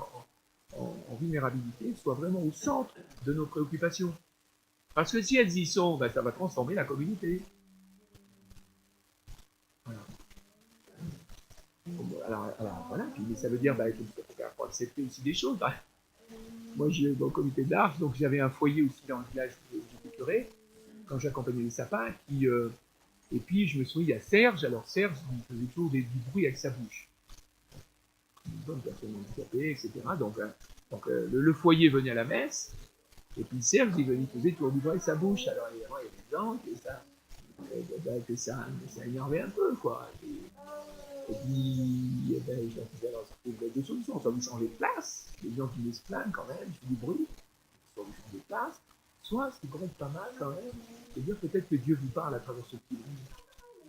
en vulnérabilité soient vraiment au centre de nos préoccupations. Parce que si elles y sont, ben, ça va transformer la communauté. Voilà. Alors voilà, puis, mais ça veut dire qu'il faut accepter aussi des choses. Ben, moi, j'ai au comité de l'Arche, donc j'avais un foyer aussi dans le village où j'étais curé, quand j'accompagnais les sapins, et puis je me souviens, il y a Serge, alors Serge, il faisait toujours du bruit avec sa bouche. Une bonne personne handicapée, etc. Donc le foyer venait à la messe, et puis Serge, il faisait toujours du bruit avec sa bouche. Alors évidemment, il y avait des gens que ça énervait un peu, quoi. Et puis, je leur disais, alors, ça fait des solutions, soit vous changez de place, les gens qui se plaignent quand même, ils font du bruit, soit vous changez de place, soit, ce qui pourrait être pas mal quand même, c'est dire peut-être que Dieu vous parle à travers ce petit bruit.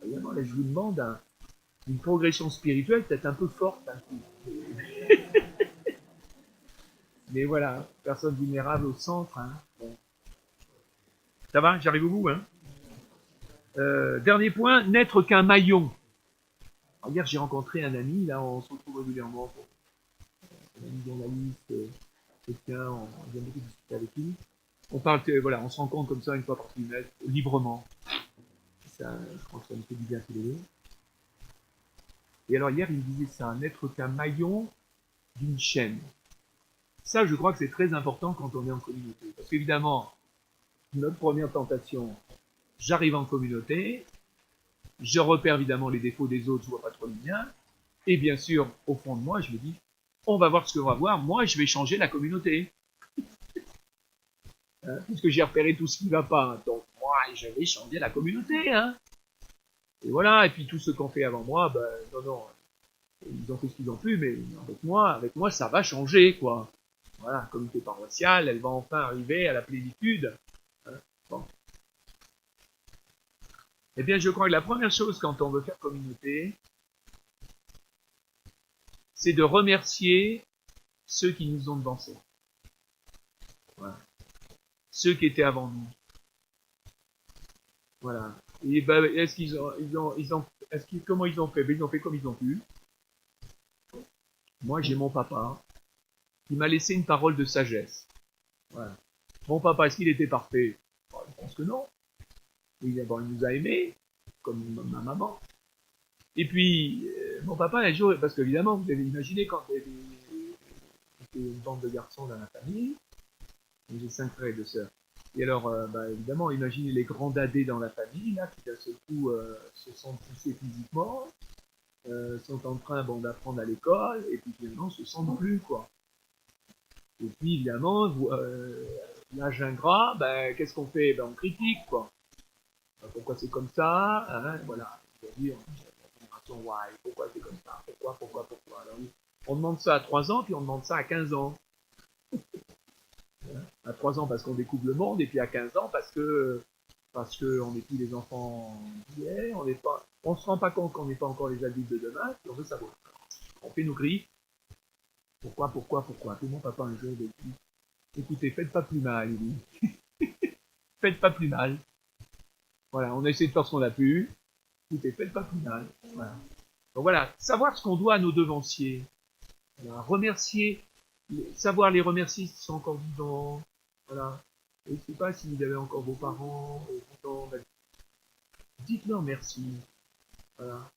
Évidemment, là, je vous demande une progression spirituelle peut-être un peu forte. Mais voilà, personne vulnérable au centre. Hein. Bon. Ça va, j'arrive au bout. Hein. Dernier point, n'être qu'un maillon. Alors, hier, j'ai rencontré un ami, là, on se retrouve régulièrement pour un ami journaliste, quelqu'un, on vient beaucoup discuter avec lui. On parle, voilà, on se rencontre comme ça une fois par trimestre, librement. Ça, je crois que ça me fait du bien tous les deux. Et alors hier, il me disait ça, n'être qu'un maillon d'une chaîne. Ça, je crois que c'est très important quand on est en communauté. Parce qu'évidemment, notre première tentation, j'arrive en communauté, je repère évidemment les défauts des autres, je vois pas trop les miens, et bien sûr, au fond de moi, je me dis, on va voir ce qu'on va voir, moi, je vais changer la communauté. Hein, puisque j'ai repéré tout ce qui ne va pas, donc moi, je vais changer la communauté. Hein. Et voilà, et puis tous ceux qui ont fait avant moi, ben non, ils ont fait ce qu'ils ont pu, mais avec moi, ça va changer, quoi. Voilà, la communauté paroissiale, elle va enfin arriver à la plénitude. Hein. Bon. Eh bien, je crois que la première chose quand on veut faire communauté, c'est de remercier ceux qui nous ont devancés. Voilà. Ceux qui étaient avant nous. Voilà. Et ben, comment ils ont fait? Ben, ils ont fait comme ils ont pu. Moi, j'ai mon papa qui m'a laissé une parole de sagesse. Voilà. Mon papa, est-ce qu'il était parfait? Bon, je pense que non. Il nous a aimés, comme ma maman. Et puis, mon papa, un jour, parce qu'évidemment, vous avez imaginé quand il y avait une bande de garçons dans la famille, j'ai 5 frères et 2 sœurs. Et alors, évidemment, imaginez les grands dadés dans la famille, là, qui d'un seul coup se sont poussés physiquement, sont en train d'apprendre à l'école, et puis finalement se sentent plus, quoi. Et puis, évidemment, l'âge ingrat, qu'est-ce qu'on fait? On critique, quoi. Pourquoi c'est comme ça? Hein, voilà. C'est-à-dire, pourquoi c'est comme ça? Pourquoi? Alors, on demande ça à 3 ans, puis on demande ça à 15 ans. À 3 ans parce qu'on découvre le monde, et puis à 15 ans parce que on n'est plus les enfants d'hier, on se rend pas compte qu'on n'est pas encore les adultes de demain, puis on veut savoir. On fait nos grilles. Pourquoi? Puis mon papa un jour dit, écoutez, faites pas plus mal, il dit. Faites pas plus mal. Voilà, on a essayé de faire ce qu'on a pu. Écoutez, faites pas plus mal. Voilà. Donc voilà, savoir ce qu'on doit à nos devanciers. Voilà, remercier, savoir les remercier s'ils sont encore vivants. Voilà. Je ne sais pas si vous avez encore vos parents, dites-leur merci. Voilà.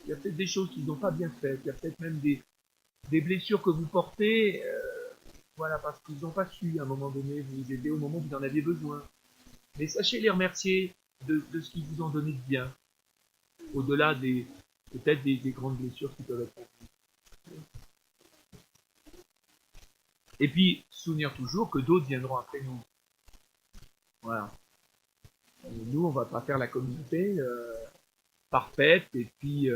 Il y a peut-être des choses qu'ils n'ont pas bien faites. Il y a peut-être même des blessures que vous portez, voilà, parce qu'ils n'ont pas su à un moment donné vous aider au moment où vous en aviez besoin. Mais sachez les remercier de ce qu'ils vous ont donné de bien, au-delà peut-être des grandes blessures qui peuvent être faites. Et puis, souvenir toujours que d'autres viendront après nous. Voilà. Nous, on va pas faire la communauté parfaite, et puis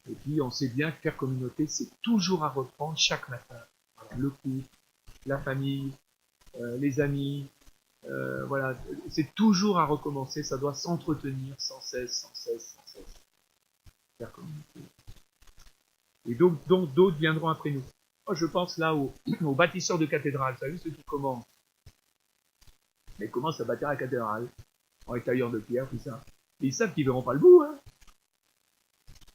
Et puis on sait bien que faire communauté, c'est toujours à reprendre chaque matin. Voilà, le couple, la famille, les amis, voilà, c'est toujours à recommencer, ça doit s'entretenir sans cesse, sans cesse, sans cesse. Faire communauté. Et donc d'autres viendront après nous. Moi, je pense là aux bâtisseurs de cathédrales, vous savez, ceux qui commencent. Mais ils commencent à bâtir la cathédrale, en étayant de pierre, tout ça. Et ils savent qu'ils verront pas le bout, hein.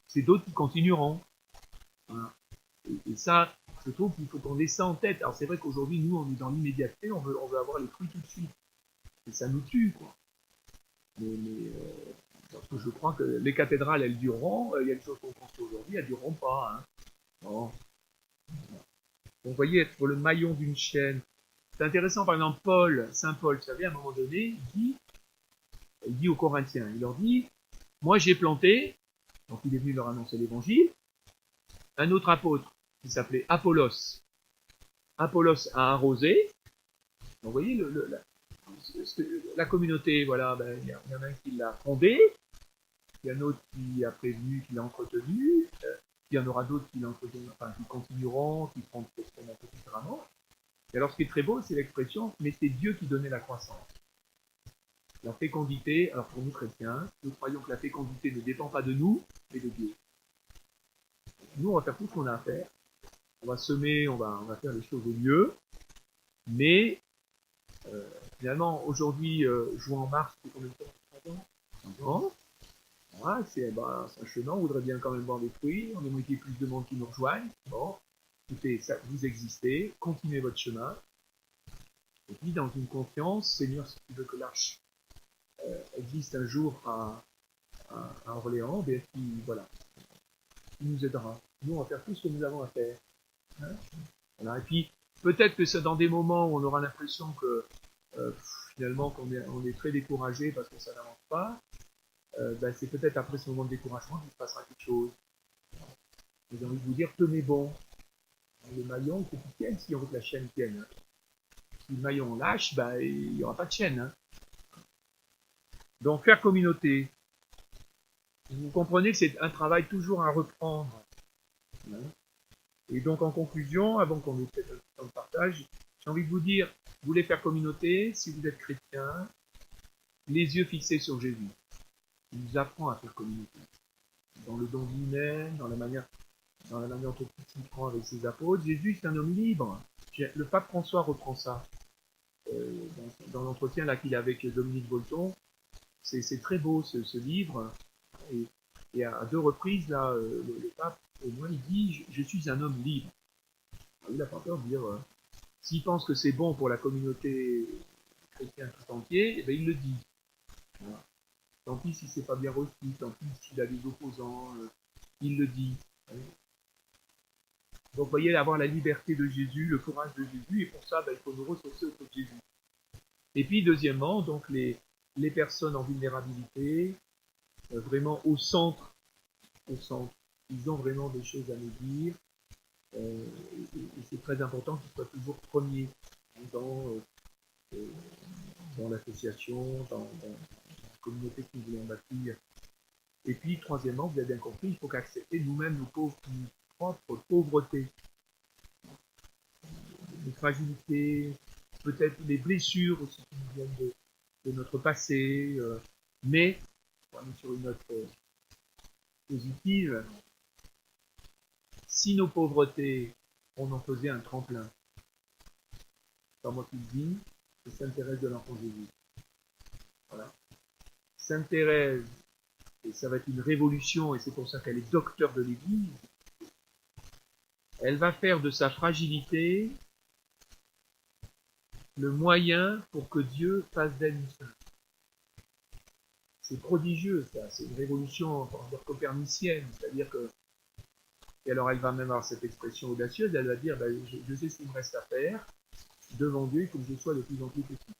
C'est d'autres qui continueront. Voilà. Et ça, je trouve qu'il faut qu'on ait ça en tête. Alors c'est vrai qu'aujourd'hui, nous, on est dans l'immédiateté, on veut avoir les fruits tout de suite. Et ça nous tue, quoi. Parce que je crois que les cathédrales, elles dureront. Il y a des choses qu'on construit aujourd'hui, elles dureront pas. Hein. Bon. Donc, vous voyez, être le maillon d'une chaîne. C'est intéressant, par exemple, Saint Paul, vous savez, à un moment donné, il dit aux Corinthiens, il leur dit, moi j'ai planté, donc il est venu leur annoncer l'évangile, un autre apôtre qui s'appelait Apollos. Apollos a arrosé. Donc, vous voyez, la communauté, voilà, ben, il y en a un qui l'a fondée, il y en a un autre qui a prévenu, qui l'a entretenu, il y en aura d'autres qui l'entretiendront, enfin, qui continueront, qui feront un peu différemment. Et alors, ce qui est très beau, c'est l'expression, mais c'est Dieu qui donnait la croissance. La fécondité, alors pour nous chrétiens, nous croyons que la fécondité ne dépend pas de nous, mais de Dieu. Nous, on va faire tout ce qu'on a à faire. On va semer, on va faire les choses au mieux, mais finalement, aujourd'hui, jouer en mars, c'est combien de temps? 5 ans. Voilà, c'est un chemin, on voudrait bien quand même voir des fruits, on aimerait qu'il y ait plus de monde qui nous rejoigne. Bon, écoutez, ça, vous existez, continuez votre chemin. Et puis, dans une confiance, Seigneur, si tu veux que l'arche existe un jour à Orléans, bien, voilà, il nous aidera. Nous, on va faire tout ce que nous avons à faire. Hein, voilà. Et puis, peut-être que c'est dans des moments où on aura l'impression que finalement qu'on est très découragé parce que ça n'avance pas, ben, c'est peut-être après ce moment de découragement qu'il se passera quelque chose. J'ai envie de vous dire, tenez bon. Le maillon, il faut qu'il tienne si on veut que la chaîne tienne. Si le maillon lâche, ben, il n'y aura pas de chaîne. Hein. Donc, faire communauté. Vous comprenez que c'est un travail toujours à reprendre. Hein. Et donc, en conclusion, avant qu'on ait peut-être un temps de partage, j'ai envie de vous dire, vous voulez faire communauté, si vous êtes chrétien, les yeux fixés sur Jésus. Il nous apprend à faire communauté. Dans le don de lui-même, dans la manière dont il s'y prend avec ses apôtres. Jésus, c'est un homme libre. Le pape François reprend ça. Dans l'entretien là qu'il a avec Dominique Bolton. C'est très beau ce livre. Et à 2 reprises, là, le pape, au moins, il dit, je suis un homme libre. Alors, il n'a pas peur de dire, s'il pense que c'est bon pour la communauté chrétienne tout entier, eh bien, il le dit. Voilà. Tant pis si c'est pas bien reçu, tant pis s'il a des opposants, il le dit. Donc, vous voyez, avoir la liberté de Jésus, le courage de Jésus, et pour ça, ben, il faut nous ressourcer auprès de Jésus. Et puis, deuxièmement, donc les personnes en vulnérabilité, vraiment au centre, ils ont vraiment des choses à nous dire, et c'est très important qu'ils soient toujours premiers dans l'association, dans la communauté que nous voulons bâtir. Et puis, troisièmement, vous avez bien compris, il faut qu'accepter nous-mêmes nos propres pauvretés, nos fragilités, peut-être les blessures aussi qui nous viennent de notre passé, mais, on est sur une note positive, si nos pauvretés, on en faisait un tremplin, c'est pas moi qui le dis, c'est Sainte Thérèse de l'Enfant Jésus. Voilà. Sainte Thérèse, et ça va être une révolution, et c'est pour ça qu'elle est docteur de l'Église, elle va faire de sa fragilité le moyen pour que Dieu fasse d'elle une sainte. C'est prodigieux, ça. C'est une révolution, on va dire, copernicienne, c'est-à-dire que, et alors elle va même avoir cette expression audacieuse, elle va dire, ben, je sais ce qu'il me reste à faire, devant Dieu, il faut que je sois de plus en plus petit.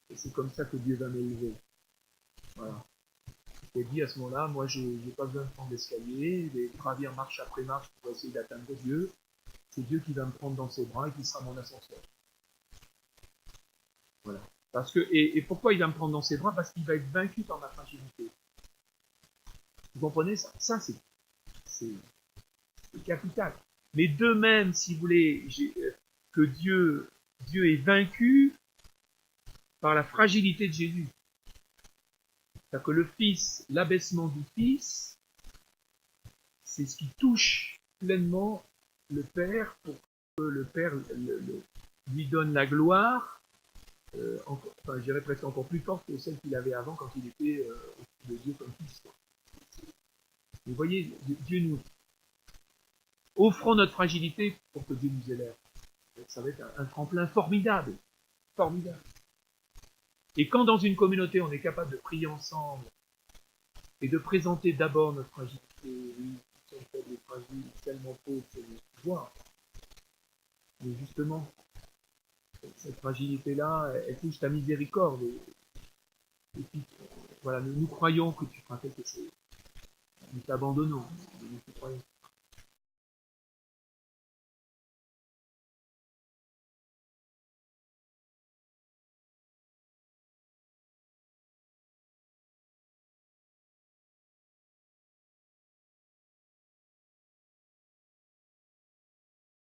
Et c'est comme ça que Dieu va m'élever. Voilà. Et dit à ce moment-là, moi je n'ai pas besoin de prendre l'escalier, de gravir marche après marche pour essayer d'atteindre Dieu. C'est Dieu qui va me prendre dans ses bras et qui sera mon ascenseur. Voilà. Parce que, et pourquoi il va me prendre dans ses bras? Parce qu'il va être vaincu par ma fragilité. Vous comprenez ça? Ça, c'est capital. Mais de même, si vous voulez, que Dieu est vaincu par la fragilité de Jésus. C'est-à-dire que le Fils, l'abaissement du Fils, c'est ce qui touche pleinement le Père pour que le Père lui donne la gloire, enfin, je dirais presque encore plus forte que celle qu'il avait avant quand il était de Dieu comme Fils. Vous voyez, Dieu nous offrons notre fragilité pour que Dieu nous élève. Ça va être un tremplin formidable. Formidable. Et quand dans une communauté on est capable de prier ensemble et de présenter d'abord notre fragilité, oui, nous sommes faibles et fragiles, tellement pauvres, c'est une joie. Mais justement, cette fragilité-là, elle touche ta miséricorde. Et puis, voilà, nous croyons que tu feras quelque chose. Nous t'abandonnons. Nous te croyons.